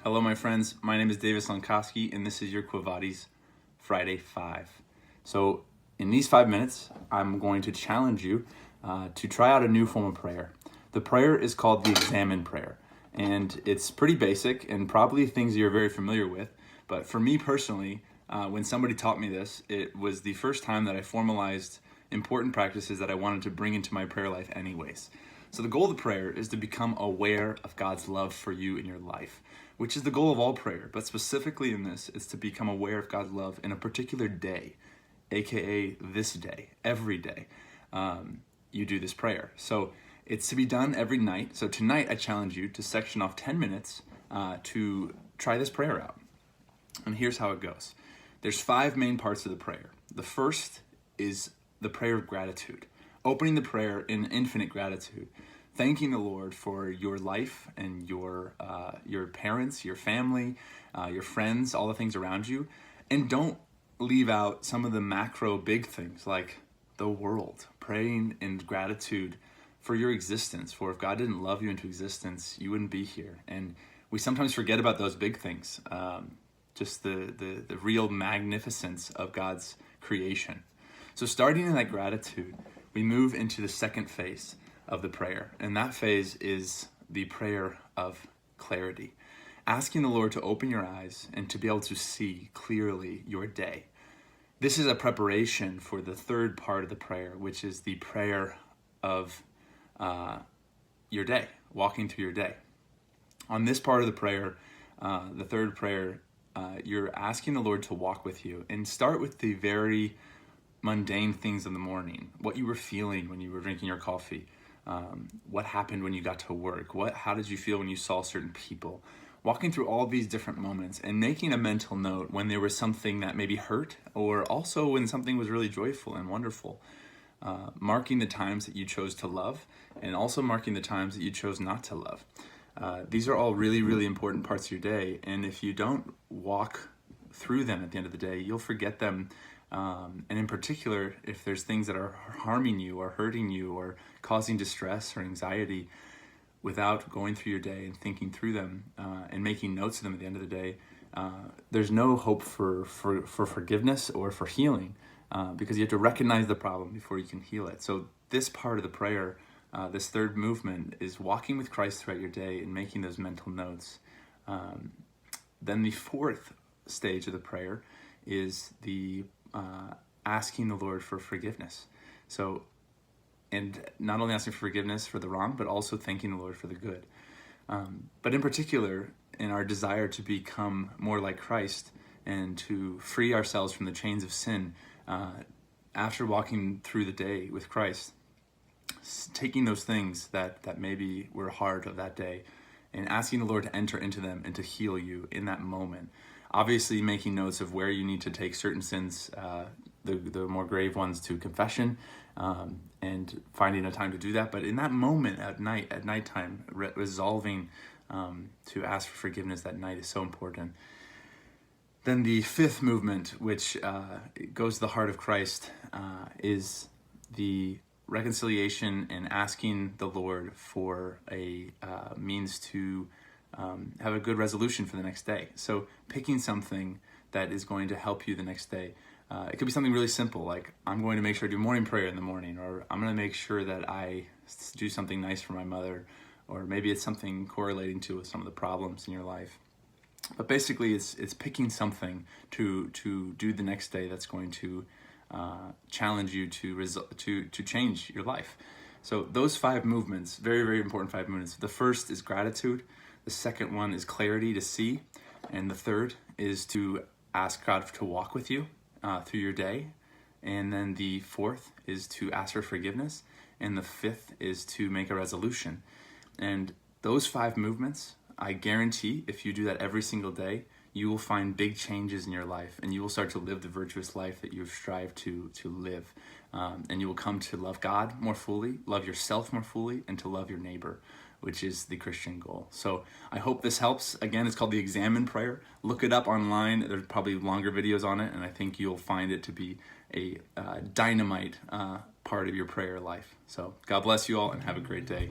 Hello, my friends. My name is Davis Lankoski, and this is your Vadis Friday 5. So, in these 5 minutes, I'm going to challenge you to try out a new form of prayer. The prayer is called the Examine Prayer, and it's pretty basic and probably things you're very familiar with. But for me personally, when somebody taught me this, it was the first time that I formalized important practices that I wanted to bring into my prayer life anyways. So the goal of the prayer is to become aware of God's love for you in your life, which is the goal of all prayer. But specifically in this, it's to become aware of God's love in a particular day, aka this day, every day. You do this prayer. So it's to be done every night. So tonight I challenge you to section off 10 minutes to try this prayer out. And here's how it goes. There's 5 main parts of the prayer. The first is the prayer of gratitude, opening the prayer in infinite gratitude, thanking the Lord for your life and your parents, your family, your friends, all the things around you. And don't leave out some of the macro big things like the world, praying in gratitude for your existence. For if God didn't love you into existence, you wouldn't be here. And we sometimes forget about those big things, just the real magnificence of God's creation. So starting in that gratitude, we move into the second phase of the prayer. And that phase is the prayer of clarity, asking the Lord to open your eyes and to be able to see clearly your day. This is a preparation for the third part of the prayer, which is the prayer of your day, walking through your day. On this part of the prayer, the third prayer, you're asking the Lord to walk with you, and start with the very mundane things in the morning. What you were feeling when you were drinking your coffee. What happened when you got to work? How did you feel when you saw certain people? Walking through all these different moments and making a mental note when there was something that maybe hurt, or also when something was really joyful and wonderful. Marking the times that you chose to love, and also marking the times that you chose not to love. These are all really, really important parts of your day, and if you don't walk through them at the end of the day, you'll forget them. And in particular, if there's things that are harming you or hurting you or causing distress or anxiety, without going through your day and thinking through them and making notes of them at the end of the day, there's no hope for forgiveness or for healing, because you have to recognize the problem before you can heal it. So this part of the prayer, this third movement, is walking with Christ throughout your day and making those mental notes. Then the fourth stage of the prayer is the asking the Lord for forgiveness. So, and not only asking for forgiveness for the wrong, but also thanking the Lord for the good. But in particular, in our desire to become more like Christ and to free ourselves from the chains of sin, after walking through the day with Christ, taking those things that maybe were hard of that day and asking the Lord to enter into them and to heal you in that moment. Obviously, making notes of where you need to take certain sins, the more grave ones, to confession, and finding a time to do that. But in that moment at nighttime, resolving to ask for forgiveness that night is so important. Then the fifth movement, which goes to the heart of Christ, is the reconciliation and asking the Lord for a means to have a good resolution for the next day. So picking something that is going to help you the next day. It could be something really simple, like I'm going to make sure I do morning prayer in the morning, or I'm going to make sure that I do something nice for my mother, or maybe it's something correlating to some of the problems in your life. But basically, it's picking something to do the next day that's going to challenge you to change your life. So those 5 movements, very, very important 5 movements. The first is gratitude. The second one is clarity, to see. And the third is to ask God to walk with you through your day. And then the fourth is to ask for forgiveness. And the fifth is to make a resolution. And those 5 movements, I guarantee if you do that every single day, you will find big changes in your life, and you will start to live the virtuous life that you've strived to live. And you will come to love God more fully, love yourself more fully, and to love your neighbor, which is the Christian goal. So I hope this helps. Again, it's called the Examine Prayer. Look it up online. There's probably longer videos on it, and I think you'll find it to be a dynamite part of your prayer life. So God bless you all, and have a great day.